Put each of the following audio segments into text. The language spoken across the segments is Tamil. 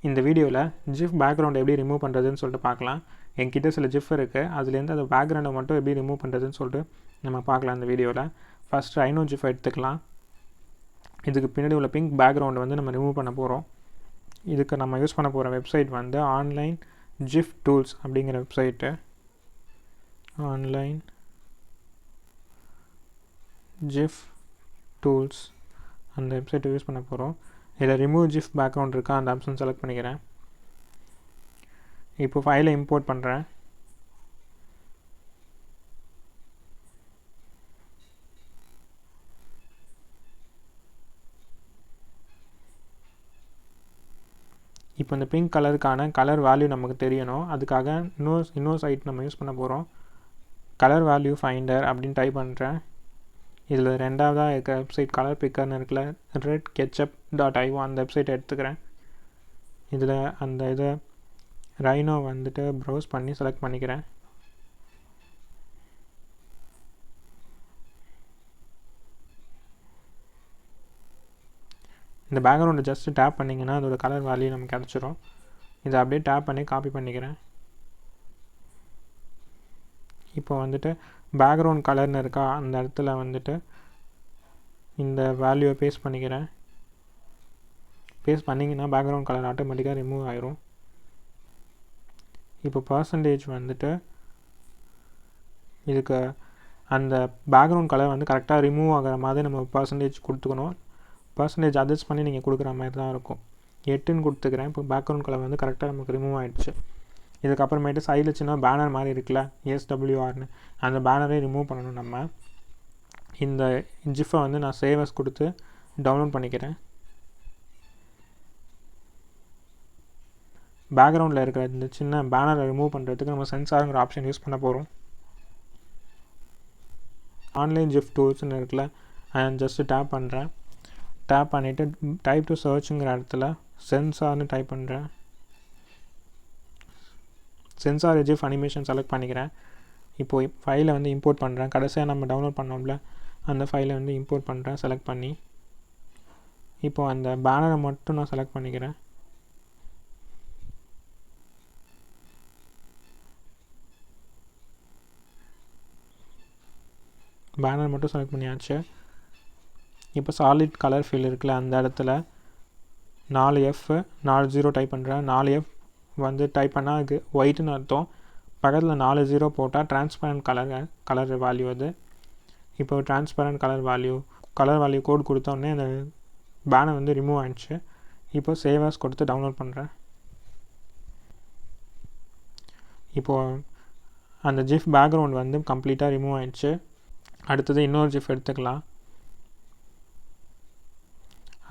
இந்த வீடியோவில் ஜிஃப் பேக்ரவுண்ட் எப்படி ரிமூவ் பண்ணுறதுன்னு சொல்லிட்டு பார்க்கலாம். என்கிட்ட சில ஜிஃப் இருக்குது, அதுலேருந்து அந்த பேக்ரவுண்டை மட்டும் எப்படி ரிமூவ் பண்ணுறதுன்னு சொல்லிட்டு நம்ம பார்க்கலாம் இந்த வீடியோவில். ஃபஸ்ட் ரைனோ ஜிஃப் எடுத்துக்கலாம். இதுக்கு பின்னாடி உள்ள பிங்க் பேக்ரவுண்டை வந்து நம்ம ரிமூவ் பண்ண போகிறோம். இதுக்கு நம்ம யூஸ் பண்ண போகிற வெப்சைட் வந்து ஆன்லைன் ஜிஃப் டூல்ஸ் அப்படிங்கிற வெப்சைட்டு. ஆன்லைன் ஜிஃப் டூல்ஸ் அந்த வெப்சைட்டை யூஸ் பண்ண போகிறோம். இதில் ரிமூவ் ஜிஃப் பேக்ரவுண்ட் இருக்கா, அந்த ஆப்ஷன் செலக்ட் பண்ணிக்கிறேன். இப்போ ஃபைலை இம்போர்ட் பண்ணுறேன். இப்போ இந்த பிங்க் கலருக்கான கலர் வேல்யூ நமக்கு தெரியணும். அதுக்காக இன்னொரு சைட் நம்ம யூஸ் பண்ண போகிறோம். கலர் வேல்யூ ஃபைண்டர் அப்படின்னு டைப் பண்ணுறேன். இதில் ரெண்டாவதாக இருக்க வெப்சைட் கலர் பிக்கர்னு இருக்குல்ல, redketchup.io அந்த வெப்சைட் எடுத்துக்கிறேன். இதில் அந்த இதை ரைனோ வந்துட்டு ப்ரௌஸ் பண்ணி செலக்ட் பண்ணிக்கிறேன். இந்த பேக்ரவுண்டை ஜஸ்ட்டு டேப் பண்ணிங்கன்னா அதோட கலர் வேல்யூ நமக்கு கிடச்சிரும். இதை அப்படியே டேப் பண்ணி காப்பி பண்ணிக்கிறேன். இப்போ வந்துட்டு பேக்ரவுண்ட் கலர்னு இருக்கா, அந்த இடத்துல வந்துட்டு இந்த வேல்யூவை பேஸ்ட் பண்ணிக்கிறேன். பேஸ்ட் பண்ணிங்கன்னா பேக்ரவுண்ட் கலர் ஆட்டோமேட்டிக்காக ரிமூவ் ஆயிரும். இப்போ பர்சன்டேஜ் வந்துட்டு இதுக்கு அந்த பேக்ரவுண்ட் கலர் வந்து கரெக்டாக ரிமூவ் ஆகிற மாதிரி நம்ம பர்சன்டேஜ் கொடுத்துக்கணும். பர்சன்டேஜ் அட்ஜஸ்ட் பண்ணி நீங்கள் கொடுக்குற மாதிரி தான் இருக்கும். 8ன்னு கொடுத்துக்கிறேன். இப்போ பேக்ரவுண்ட் கலர் வந்து கரெக்டாக நமக்கு ரிமூவ் ஆகிடுச்சு. இதுக்கப்புறமேட்டு சைடில் சின்ன பேனர் மாதிரி இருக்குல்ல, SWRன்னு, அந்த பேனரே ரிமூவ் பண்ணணும். நம்ம இந்த ஜிஃபை வந்து நான் சேவஸ் கொடுத்து டவுன்லோட் பண்ணிக்கிறேன். பேக்ரவுண்டில் இருக்கிற இந்த சின்ன பேனரை ரிமூவ் பண்ணுறதுக்கு நம்ம சென்சாருங்கிற ஆப்ஷன் யூஸ் பண்ண போகிறோம். ஆன்லைன் ஜிஃப் டூல்ஸ்னு இருக்குல்ல, ஜஸ்ட்டு டேப் பண்ணுறேன். டேப் பண்ணிவிட்டு டைப் டு சர்ச்சுங்கிற இடத்துல சென்சார்னு டைப் பண்ணுறேன். சென்சார் ஜிஃப் அனிமேஷன் செலக்ட் பண்ணிக்கிறேன். இப்போது ஃபைலை வந்து இம்போர்ட் பண்ணுறேன். கடைசியாக நம்ம டவுன்லோட் பண்ணோம்ல, அந்த ஃபைலை வந்து இம்போர்ட் பண்ணுறேன் செலக்ட் பண்ணி. இப்போது அந்த பேனரை மட்டும் நான் செலக்ட் பண்ணிக்கிறேன். பேனர் மட்டும் செலக்ட் பண்ணியாச்சு. இப்போ சாலிட் கலர் ஃபில் இருக்குல்ல, அந்த இடத்துல 4F 40 டைப் பண்ணுறேன். 4F வந்து டைப் பண்ணால் அதுக்கு ஒயிட்னு அர்த்தம். பக்கத்தில் 40 போட்டால் டிரான்ஸ்பரண்ட் கலர் வேல்யூ அது. இப்போ டிரான்ஸ்பரண்ட் கலர் வேல்யூ கோட் கொடுத்தோடனே அந்த பேனர் வந்து ரிமூவ் ஆகிடுச்சு. இப்போ சேவஸ் கொடுத்து டவுன்லோட் பண்ணுறேன். இப்போது அந்த ஜிஃப் பேக்ரவுண்ட் வந்து கம்ப்ளீட்டாக ரிமூவ் ஆகிடுச்சு. அடுத்தது இன்னொரு ஜிஃப் எடுத்துக்கலாம்.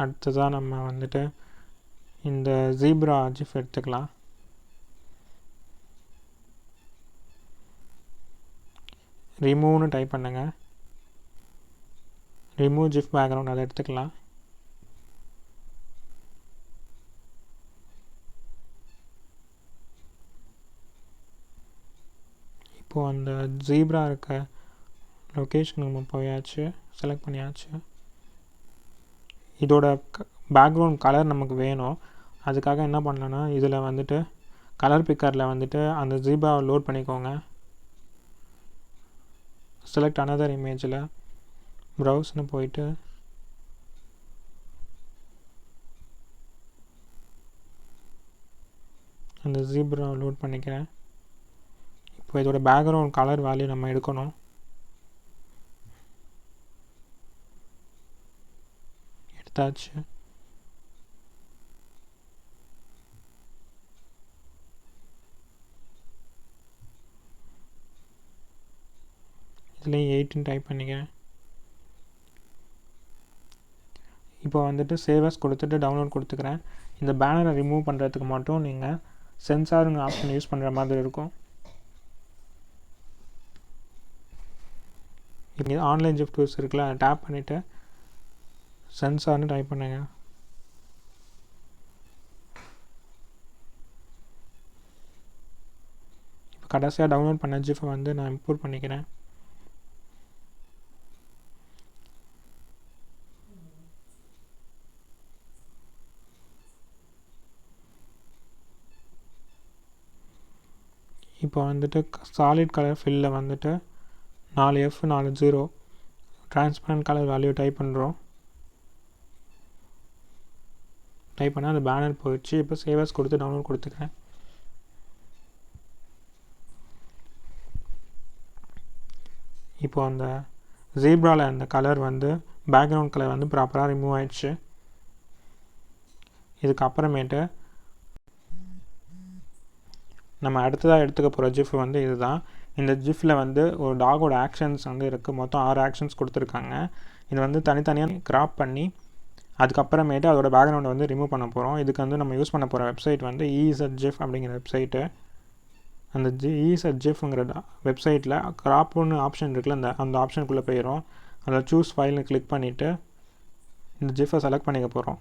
அடுத்ததாக நம்ம வந்துட்டு இந்த ஜீப்ரா ஜிஃப் எடுத்துக்கலாம். ரிமூவ்னு டைப் பண்ணுங்க. ரிமூவ் ஜிஃப் பேக்ரவுண்ட் அதை எடுத்துக்கலாம். இப்போது அந்த ஜீப்ரா இருக்க லொக்கேஷன் நம்ம போயாச்சு, செலக்ட் பண்ணியாச்சு. இதோட பேக்ரவுண்ட் கலர் நமக்கு வேணும். அதுக்காக என்ன பண்ணலான்னா, இதில் வந்துட்டு கலர் பிக்கரில் வந்துட்டு அந்த ஜீப்ராவை லோட் பண்ணிக்கோங்க. செலக்ட் அனதர் இமேஜில் ப்ரௌஸ்னு போயிட்டு அந்த ஜீப்ராவை லோட் பண்ணிக்கிறேன். இப்போ இதோட பேக்ரவுண்ட் கலர் வேல்யூ நம்ம எடுக்கணும். எடுத்தாச்சு. இதுலேயும் 8ன்னு டைப் பண்ணிக்கிறேன். இப்போ வந்துட்டு சேவஸ் கொடுத்துட்டு டவுன்லோட் கொடுத்துக்கிறேன். இந்த பேனரை ரிமூவ் பண்ணுறதுக்கு மட்டும் நீங்கள் சென்சாருங்க ஆப்ஷன் யூஸ் பண்ணுற மாதிரி இருக்கும். இங்கே ஆன்லைன் ஜிஃப் டூல்ஸ் இருக்குல்ல, அதை டேப் பண்ணிவிட்டு சென்சார்னு டைப் பண்ணுங்க. இப்போ கடைசியாக டவுன்லோட் பண்ண ஜிஃபை வந்து நான் இம்போர்ட் பண்ணிக்கிறேன். இப்போ வந்துட்டு சாலிட் கலர் ஃபில்லில் வந்துட்டு 4F 40 transparent colour value type பண்ணுறோம். டைப் பண்ணால் அந்த பேனர் போயிடுச்சு. இப்போ சேவஸ் கொடுத்து டவுன்லோட் கொடுத்துக்கிறேன். இப்போ அந்த ஜீப்ராவில் அந்த கலர் வந்து பேக்ரவுண்ட் கலர் வந்து ப்ராப்பராக ரிமூவ் ஆயிடுச்சு. இதுக்கப்புறமேட்டு நம்ம அடுத்ததாக எடுத்துக்க போகிற ஜிஃப் வந்து இதுதான். இந்த ஜிஃபில் வந்து ஒரு டாகோட ஆக்ஷன்ஸ் வந்து இருக்குது. மொத்தம் 6 ஆக்ஷன்ஸ் கொடுத்துருக்காங்க. இது வந்து தனித்தனியாக கிராப் பண்ணி அதுக்கப்புறமேட்டு அதோட பேக்ரவுண்டை வந்து ரிமூவ் பண்ண போகிறோம். இதுக்கு வந்து நம்ம யூஸ் பண்ண போகிற வெப்சைட் வந்து EZGIF அப்படிங்கிற வெப்சைட்டு. அந்த EZGIFங்கிற வெப்சைட்டில் கிராப்னு ஆப்ஷன் இருக்குல்ல, அந்த ஆப்ஷனுக்குள்ளே போயிடும். அதில் சூஸ் ஃபைல்னு கிளிக் பண்ணிவிட்டு இந்த ஜிஃபை செலக்ட் பண்ணிக்க போகிறோம்.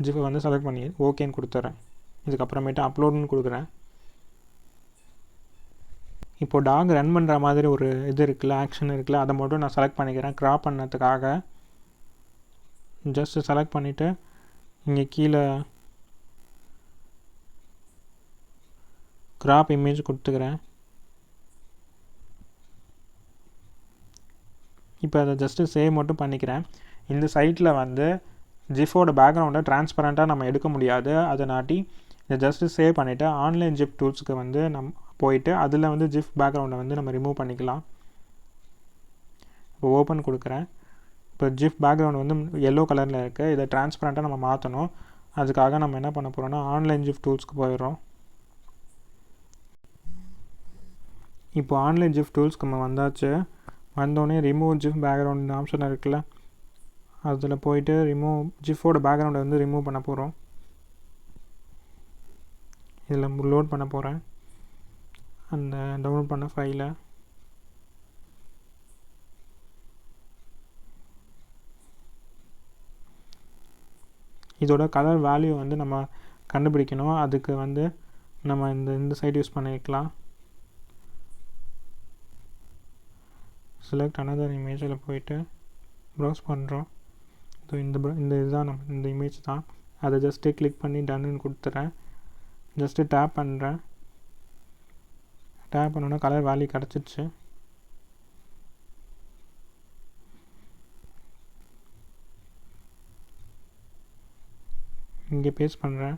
ஜிஃபை வந்து செலக்ட் பண்ணி ஓகேன்னு கொடுத்துட்றேன். இதுக்கப்புறமேட்டு அப்லோடுன்னு கொடுக்குறேன். இப்போது டாக் ரன் பண்ணுற மாதிரி ஒரு இது இருக்குல்ல, ஆக்ஷன் இருக்குல்ல, அதை மட்டும் நான் செலக்ட் பண்ணிக்கிறேன். கிராப் பண்ணதுக்காக ஜஸ்ட்டு செலக்ட் பண்ணிவிட்டு இங்கே கீழே கிராப் இமேஜ் கொடுத்துக்கிறேன். இப்போ அதை ஜஸ்ட்டு சேவ் மட்டும் பண்ணிக்கிறேன். இந்த சைட்டில் வந்து ஜிஃபோட பேக்ரவுண்டை டிரான்ஸ்பரண்ட்டாக நம்ம எடுக்க முடியாது. அதனாட்டி இதை ஜஸ்ட்டு சேவ் பண்ணிவிட்டு ஆன்லைன் ஜிப் டூல்ஸுக்கு வந்து போயிட்டு அதில் வந்து ஜிஃப் பேக்ரவுண்டை வந்து நம்ம ரிமூவ் பண்ணிக்கலாம். இப்போ ஓப்பன் கொடுக்குறேன். இப்போ ஜிஃப் பேக்ரவுண்ட் வந்து எல்லோ கலரில் இருக்குது. இதை டிரான்ஸ்பரண்ட்டாக நம்ம மாற்றணும். அதுக்காக நம்ம என்ன பண்ண போகிறோம்னா ஆன்லைன் ஜிஃப் டூல்ஸ்க்கு போயிடுறோம். இப்போ ஆன்லைன் ஜிஃப் டூல்ஸ்க்கு நம்ம வந்தாச்சு. வந்தோடனே ரிமூவ் ஜிஃப் பேக்ரவுண்ட் ஆப்ஷன் இருக்குல்ல, அதில் போயிட்டு ஜிஃபோட பேக்ரவுண்டை வந்து ரிமூவ் பண்ண போகிறோம். இதில் லோட் பண்ண போகிறேன் அந்த டவுன்லோட் பண்ண ஃபைலை. இதோட கலர் வேல்யூ வந்து நம்ம கண்டுபிடிக்கணும். அதுக்கு வந்து நம்ம இந்த சைட் யூஸ் பண்ணிக்கலாம். செலக்ட் அனதர் இமேஜில் போயிட்டு ப்ரௌஸ் பண்ணுறோம். இந்த இதுதான் இந்த இமேஜ் தான். அதை ஜஸ்ட்டு கிளிக் பண்ணி டன்னு கொடுத்துட்றேன். ஜஸ்ட்டு டேப் பண்ணுறேன். டேப் பண்ணோன்னா கலர் வேல்யூ கிடச்சிருச்சு. இங்கே பேஸ்ட் பண்ணுறேன்.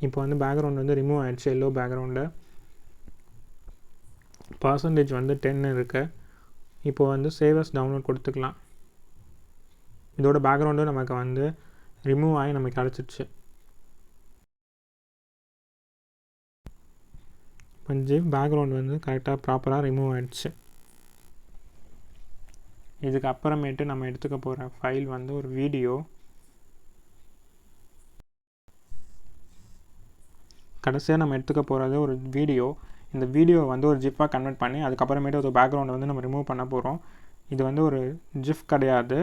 இப்போ வந்து பேக்ரவுண்ட் வந்து ரிமூவ் ஆகிடுச்சு. எல்லோ பேக்ரவுண்டு பர்சன்டேஜ் வந்து 10 இருக்குது. இப்போ வந்து சேவஸ் டவுன்லோட் கொடுத்துக்கலாம். இதோட பேக்ரவுண்டு நமக்கு வந்து ரிமூவ் ஆகி நமக்கு கிடச்சிருச்சு. இப்போ ஜிப் பேக்ரவுண்ட் வந்து கரெக்டாக ப்ராப்பராக ரிமூவ் ஆகிடுச்சு. இதுக்கு அப்புறமேட்டு நம்ம எடுத்துக்க போகிற ஃபைல் வந்து ஒரு வீடியோ. கடைசியாக நம்ம எடுத்துக்க போகிறது ஒரு வீடியோ. இந்த வீடியோவை வந்து ஒரு ஜிப்பாக கன்வெர்ட் பண்ணி அதுக்கப்புறமேட்டு ஒரு பேக்ரவுண்டை வந்து நம்ம ரிமூவ் பண்ண போகிறோம். இது வந்து ஒரு ஜிப் கிடையாது,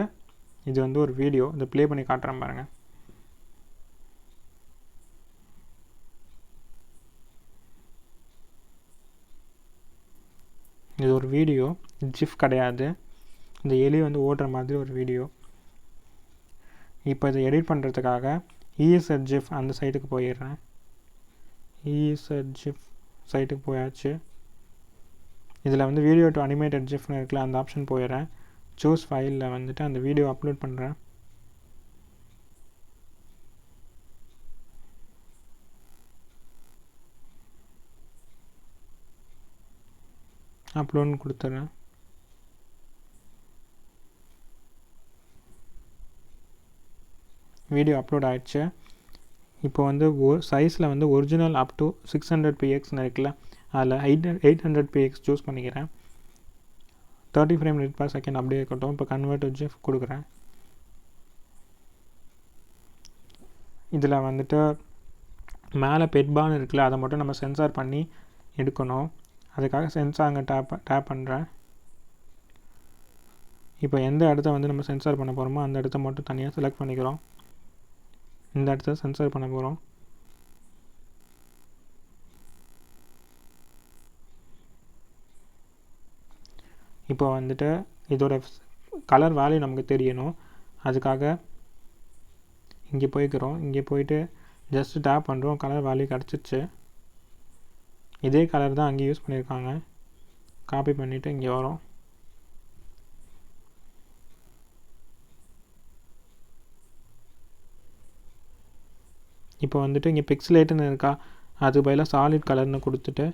இது வந்து ஒரு வீடியோ. இதை ப்ளே பண்ணி காட்டுறேன் பாருங்கள். இது ஒரு வீடியோ, ஜிப் கிடையாது. இந்த எலி வந்து ஓடுற மாதிரி ஒரு வீடியோ. இப்போ இதை எடிட் பண்ணுறதுக்காக EZGIF அந்த சைட்டுக்கு போயிடுறேன். EZGIF சைட்டுக்கு போயாச்சு. இதில் வந்து வீடியோ டு அனிமேட்டட் ஜிஃப்னு இருக்குல்ல, அந்த ஆப்ஷன் போயிடுறேன். சூஸ் ஃபைலில் வந்துட்டு அந்த வீடியோ அப்லோட் பண்ணுறேன். அப்லோட்னு கொடுத்துட்றேன். வீடியோ அப்லோட் ஆகிடுச்சு. இப்போ வந்து சைஸில் வந்து ஒரிஜினல் அப் டு 600 pxன்னு இருக்குல்ல, அதில் 800 px சூஸ் பண்ணிக்கிறேன். 30 ஃப்ரேம் ரேட் பர் செகண்ட் அப்படியே இருக்கட்டும். இப்போ கன்வெர்ட் டு ஜிஃப் கொடுக்குறேன். இதில் வந்துட்டு மேலே பெட்பான் இருக்குல்ல, அதை மட்டும் நம்ம சென்சார் பண்ணி எடுக்கணும். அதுக்காக சென்சாருங்க டேப் பண்ணுறேன். இப்போ எந்த இடத்த வந்து நம்ம சென்சார் பண்ண போகிறோமோ அந்த இடத்த மட்டும் தனியாக செலக்ட் பண்ணிக்கிறோம். இந்த இடத்த சென்சார் பண்ண போகிறோம். இப்போ வந்துட்டு இதோட கலர் வேல்யூ நமக்கு தெரியணும். அதுக்காக இங்கே போய்க்கிறோம். இங்கே போயிட்டு ஜஸ்ட் டேப் பண்ணுறோம். கலர் வேல்யூ கிடச்சிச்சு. இதே கலர் தான் அங்கே யூஸ் பண்ணியிருக்காங்க. காப்பி பண்ணிவிட்டு இங்கே வரோம். இப்போ வந்துட்டு இங்கே பிக்சலேட்டுன்னு இருக்கா, அது பதிலாக சாலிட் கலர்னு கொடுத்துட்டு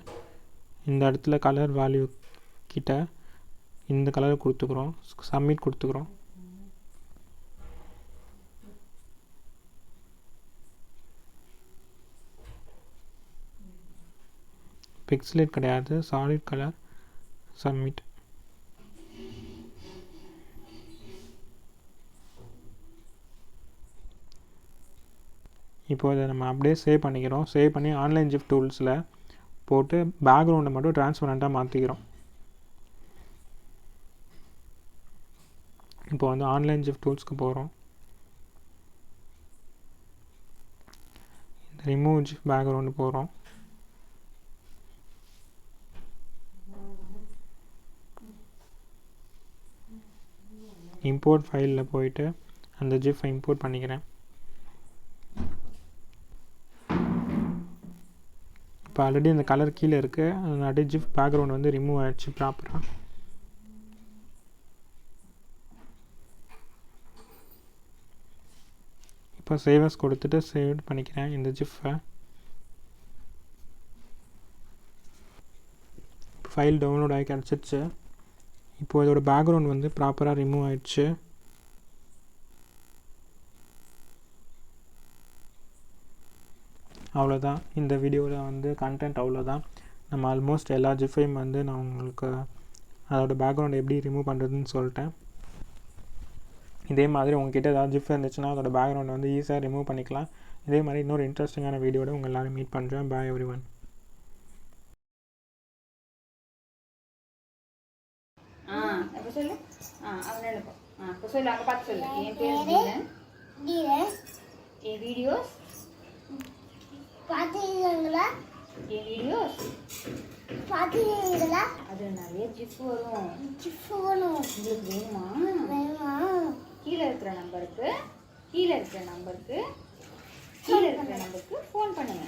இந்த இடத்துல கலர் வேல்யூ கிட்ட இந்த கலரை கொடுத்துக்கிறோம். சப்மிட் கொடுத்துக்கிறோம். பிக்சலேட் கிடையாது, சாலிட் கலர். சப்மிட். இப்போ இதை நம்ம அப்படியே சேவ் பண்ணிக்கிறோம். சேவ் பண்ணி ஆன்லைன் ஜிப் டூல்ஸில் போட்டு பேக்ரவுண்டை மட்டும் டிரான்ஸ்பரண்ட்டாக மாற்றிக்கிறோம். இப்போ வந்து ஆன்லைன் ஜிப் டூல்ஸ்க்கு போகிறோம். இந்த ரிமூவ் ஜிப் பேக்ரவுண்டு போகிறோம். இம்போர்ட் ஃபைலில் போயிட்டு அந்த ஜிஃபை இம்போர்ட் பண்ணிக்கிறேன். இப்போ ஆல்ரெடி இந்த கலர் கீழே இருக்குது, அதனால ஜிஃப் பேக்ரவுண்ட் வந்து ரிமூவ் ஆகிடுச்சு ப்ராப்பராக. இப்போ சேவஸ் கொடுத்துட்டு சேவ் பண்ணிக்கிறேன் இந்த ஜிஃபை. ஃபைல் டவுன்லோட் ஆகி கிடச்சிருச்சு. இப்போது இதோட பேக்ரவுண்ட் வந்து ப்ராப்பராக ரிமூவ் ஆகிடுச்சு. அவ்வளோதான். இந்த வீடியோவில் வந்து கண்டென்ட் அவ்வளோதான். நம்ம ஆல்மோஸ்ட் எல்லா ஜிஃபையும் வந்து நான் உங்களுக்கு அதோட பேக்ரவுண்ட் எப்படி ரிமூவ் பண்ணுறதுன்னு சொல்லிட்டேன். இதே மாதிரி உங்கள்கிட்ட ஏதாவது ஜிஃப் இருந்துச்சுன்னா அதோட பேக்ரவுண்ட் வந்து ஈஸியாக ரிமூவ் பண்ணிக்கலாம். இதே மாதிரி இன்னொரு இன்ட்ரெஸ்டிங்கான வீடியோட உங்கள் எல்லோரும் மீட் பண்ணுறேன். பாய் எவ்ரிவன். சொல்லு. அவன் எழுப்போம். இப்போ சொல்லு, அங்கே பார்த்து சொல்லு. என் பேர் தீரன். என் வீடியோஸ் பார்த்துருக்கீங்களா? என் வீடியோஸ் பார்த்துருக்கீங்களா? அது நிறைய ஜிஃப் வரும். ஜிஃப் வரும். உங்களுக்கு வேணுமா? கீழே இருக்கிற நம்பருக்கு ஃபோன் பண்ணுங்க.